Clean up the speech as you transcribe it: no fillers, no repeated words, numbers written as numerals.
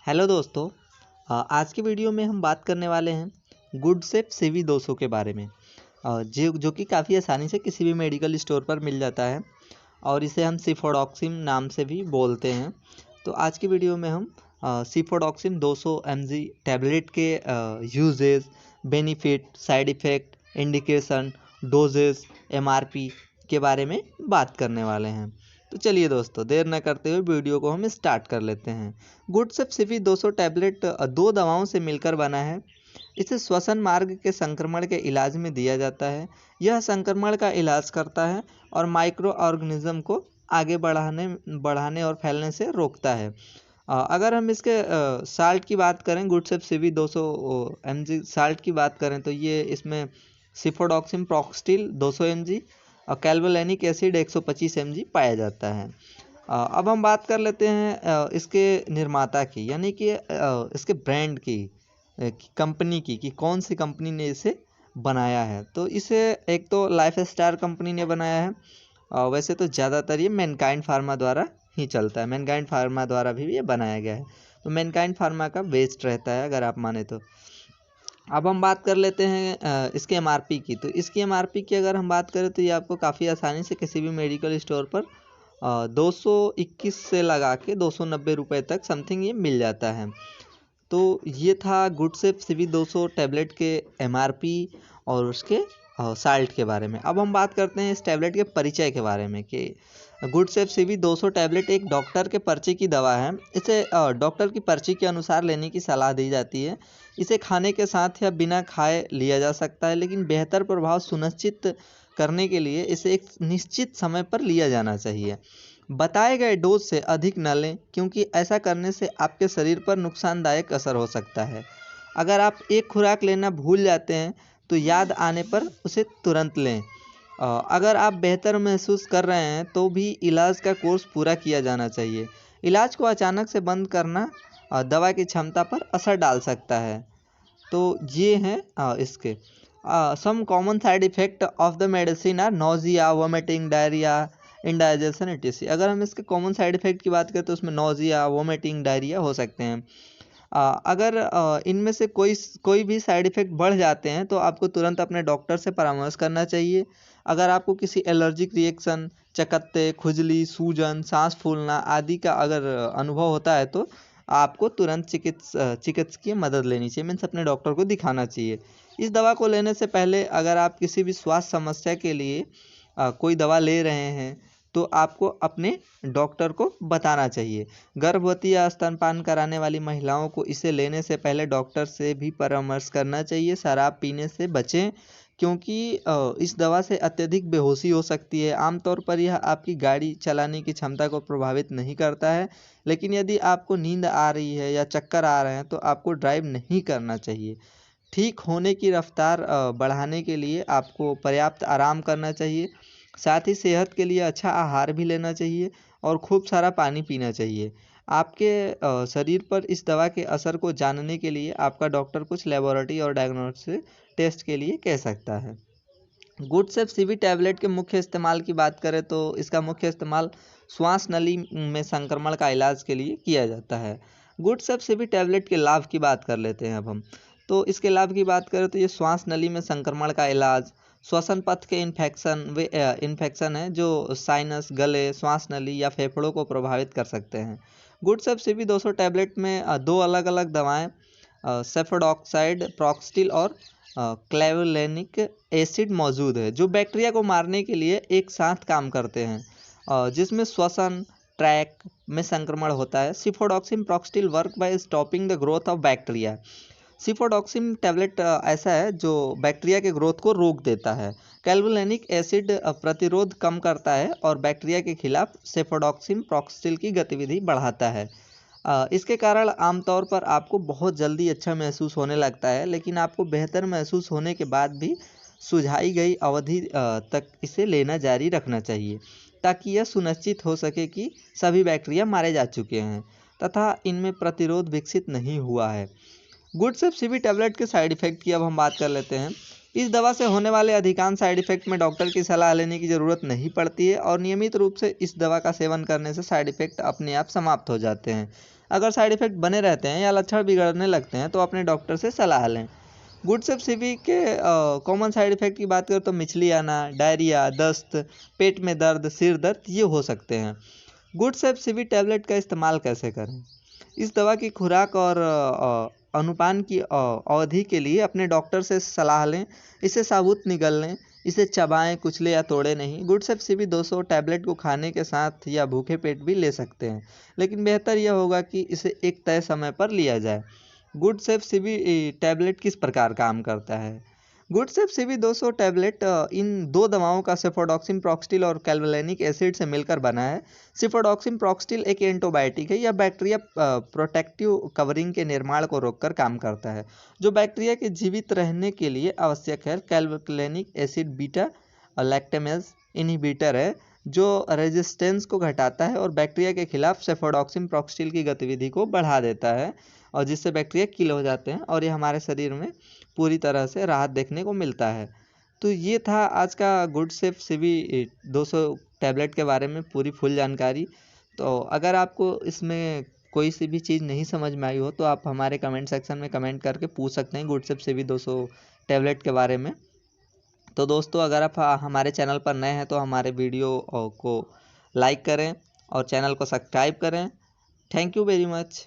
Hello दोस्तों। आज की वीडियो में हम बात करने वाले हैं गुडसेफ CV200 के बारे में। जो कि काफ़ी आसानी से किसी भी मेडिकल स्टोर पर मिल जाता है और इसे हम सिफोडॉक्सिम नाम से भी बोलते हैं। तो आज की वीडियो में हम सिफोडॉक्सिम 200 mg टैबलेट के uses, benefit, side effect, indication, doses, MRP के बारे में बात करने वाले हैं। तो चलिए दोस्तों, देर न करते हुए वीडियो को हम स्टार्ट कर लेते हैं। गुडसेफ CV200 टैबलेट दो दवाओं से मिलकर बना है। इसे श्वसन मार्ग के संक्रमण के इलाज में दिया जाता है। यह संक्रमण का इलाज करता है और माइक्रो ऑर्गेनिज्म को आगे बढ़ाने और फैलने से रोकता है। अगर हम इसके साल्ट की बात करें, गुडसेफ CV200 mg साल्ट की बात करें तो ये इसमें सिफोडॉक्सिम प्रॉक्सटिल 200 mg और कैल्वोलेनिक एसिड 125 mg पाया जाता है। अब हम बात कर लेते हैं इसके निर्माता की, यानी कि इसके ब्रांड की, कंपनी की, कि कौन सी कंपनी ने इसे बनाया है। तो इसे एक तो लाइफ स्टार कंपनी ने बनाया है। वैसे तो ज़्यादातर ये मैनकाइंड फार्मा द्वारा ही चलता है। मैनकाइंड फार्मा द्वारा भी ये बनाया गया है। तो मैनकाइंड फार्मा का बेस्ट रहता है अगर आप माने तो। अब हम बात कर लेते हैं इसके MRP की। तो इसकी MRP की अगर हम बात करें तो ये आपको काफ़ी आसानी से किसी भी मेडिकल स्टोर पर 221 से लगा के 290 रुपये तक समथिंग ये मिल जाता है। तो ये था गुडसेफ CV200 टैबलेट के MRP और उसके साल्ट के बारे में। अब हम बात करते हैं इस टैबलेट के परिचय के बारे में कि गुडसेफ CV200 टैबलेट एक डॉक्टर के पर्ची की दवा है। इसे डॉक्टर की पर्ची के अनुसार लेने की सलाह दी जाती है। इसे खाने के साथ या बिना खाए लिया जा सकता है, लेकिन बेहतर प्रभाव सुनिश्चित करने के लिए इसे एक निश्चित समय पर लिया जाना चाहिए। बताए गए डोज से अधिक न लें, क्योंकि ऐसा करने से आपके शरीर पर नुकसानदायक असर हो सकता है। अगर आप एक खुराक लेना भूल जाते हैं तो याद आने पर उसे तुरंत लें। अगर आप बेहतर महसूस कर रहे हैं तो भी इलाज का कोर्स पूरा किया जाना चाहिए। इलाज को अचानक से बंद करना दवा की क्षमता पर असर डाल सकता है। तो ये हैं इसके some common side effect of the medicine are nausea, vomiting, diarrhoea, indigestion etc। अगर हम इसके कॉमन साइड इफ़ेक्ट की बात करें तो उसमें नोजिया, वोमिटिंग, डायरिया हो सकते हैं। अगर इनमें से कोई भी साइड इफ़ेक्ट बढ़ जाते हैं तो आपको तुरंत अपने डॉक्टर से परामर्श करना चाहिए। अगर आपको किसी एलर्जिक रिएक्शन, चकत्ते, खुजली, सूजन, सांस फूलना आदि का अगर अनुभव होता है तो आपको तुरंत चिकित्सकीय मदद लेनी चाहिए, मीन्स अपने डॉक्टर को दिखाना चाहिए। इस दवा को लेने से पहले अगर आप किसी भी स्वास्थ्य समस्या के लिए कोई दवा ले रहे हैं तो आपको अपने डॉक्टर को बताना चाहिए। गर्भवती या स्तनपान कराने वाली महिलाओं को इसे लेने से पहले डॉक्टर से भी परामर्श करना चाहिए। शराब पीने से बचें, क्योंकि इस दवा से अत्यधिक बेहोशी हो सकती है। आमतौर पर यह आपकी गाड़ी चलाने की क्षमता को प्रभावित नहीं करता है, लेकिन यदि आपको नींद आ रही है या चक्कर आ रहे हैं तो आपको ड्राइव नहीं करना चाहिए। ठीक होने की रफ्तार बढ़ाने के लिए आपको पर्याप्त आराम करना चाहिए। साथ ही सेहत के लिए अच्छा आहार भी लेना चाहिए और खूब सारा पानी पीना चाहिए। आपके शरीर पर इस दवा के असर को जानने के लिए आपका डॉक्टर कुछ लेबोरेटरी और डायग्नोस्टिक टेस्ट के लिए कह सकता है। गुडसेफ CV टैबलेट के मुख्य इस्तेमाल की बात करें तो इसका मुख्य इस्तेमाल श्वास नली में संक्रमण का इलाज के लिए किया जाता है। गुडसेफ CV टैबलेट के लाभ की बात कर लेते हैं अब हम। तो इसके लाभ की बात करें तो ये श्वास नली में संक्रमण का इलाज, श्वसन पथ के इन्फेक्शन है जो साइनस, गले, श्वास नली या फेफड़ों को प्रभावित कर सकते हैं। गुडसेफ CV200 टैबलेट में दो अलग अलग दवाएं सेफोडॉक्साइड प्रॉक्सटिल और क्लेवोलेनिक एसिड मौजूद है, जो बैक्टीरिया को मारने के लिए एक साथ काम करते हैं, जिसमें श्वसन ट्रैक में संक्रमण होता है। Cefpodoxime proxetil work by stopping the growth of bacteria. Cefpodoxime tablet ऐसा है जो बैक्टीरिया के ग्रोथ को रोक देता है। कैल्वोलेनिक एसिड प्रतिरोध कम करता है और बैक्टीरिया के खिलाफ सेफोडॉक्सिम प्रॉक्सटिल की गतिविधि बढ़ाता है। इसके कारण आमतौर पर आपको बहुत जल्दी अच्छा महसूस होने लगता है, लेकिन आपको बेहतर महसूस होने के बाद भी सुझाई गई अवधि तक इसे लेना जारी रखना चाहिए, ताकि यह सुनिश्चित हो सके कि सभी बैक्टीरिया मारे जा चुके हैं तथा इनमें प्रतिरोध विकसित नहीं हुआ है। गुडसेफ CV टैबलेट के साइड इफ़ेक्ट की अब हम बात कर लेते हैं। इस दवा से होने वाले अधिकांश साइड इफ़ेक्ट में डॉक्टर की सलाह लेने की ज़रूरत नहीं पड़ती है और नियमित रूप से इस दवा का सेवन करने से साइड इफ़ेक्ट अपने आप समाप्त हो जाते हैं। अगर साइड इफ़ेक्ट बने रहते हैं या लक्षण बिगड़ने लगते हैं तो अपने डॉक्टर से सलाह लें। गुड सेफ सीवी के कॉमन साइड इफ़ेक्ट की बात करें तो मिचली आना, डायरिया, दस्त, पेट में दर्द, सिर दर्द ये हो सकते हैं। गुड सेफ सीवी टैबलेट का इस्तेमाल कैसे करें? इस दवा की खुराक और अनुपान की अवधि के लिए अपने डॉक्टर से सलाह लें। इसे साबुत निगल लें, इसे चबाएं, कुचले या तोड़े नहीं। गुड सेफ सीवी 200 टैबलेट को खाने के साथ या भूखे पेट भी ले सकते हैं, लेकिन बेहतर यह होगा कि इसे एक तय समय पर लिया जाए। गुड सेफ सीवी टैबलेट किस प्रकार काम करता है? गुड सेफ सीवी 200 टैबलेट इन दो दवाओं का सेफोडॉक्सिन प्रॉक्सिल और कैल्वोलेनिक एसिड से मिलकर बना है। सेफोडॉक्सिन प्रॉक्सिल एक एंटीबायोटिक है। यह बैक्टीरिया प्रोटेक्टिव कवरिंग के निर्माण को रोककर काम करता है, जो बैक्टीरिया के जीवित रहने के लिए आवश्यक है। कैल्वोलेनिक एसिड बीटा लैक्टेमेज इनहिबिटर है, जो रेजिस्टेंस को घटाता है और बैक्टीरिया के खिलाफ सेफोडॉक्सिन प्रॉक्सिल की गतिविधि को बढ़ा देता है, और जिससे बैक्टीरिया किल हो जाते हैं और ये हमारे शरीर में पूरी तरह से राहत देखने को मिलता है। तो ये था आज का गुड सेफ सीवी 200 टैबलेट के बारे में पूरी फुल जानकारी। तो अगर आपको इसमें कोई सी भी चीज़ नहीं समझ में आई हो तो आप हमारे कमेंट सेक्शन में कमेंट करके पूछ सकते हैं गुड सेफ सीवी 200 टैबलेट के बारे में। तो दोस्तों, अगर आप हमारे चैनल पर नए हैं तो हमारे वीडियो को लाइक करें और चैनल को सब्सक्राइब करें। Thank you very much.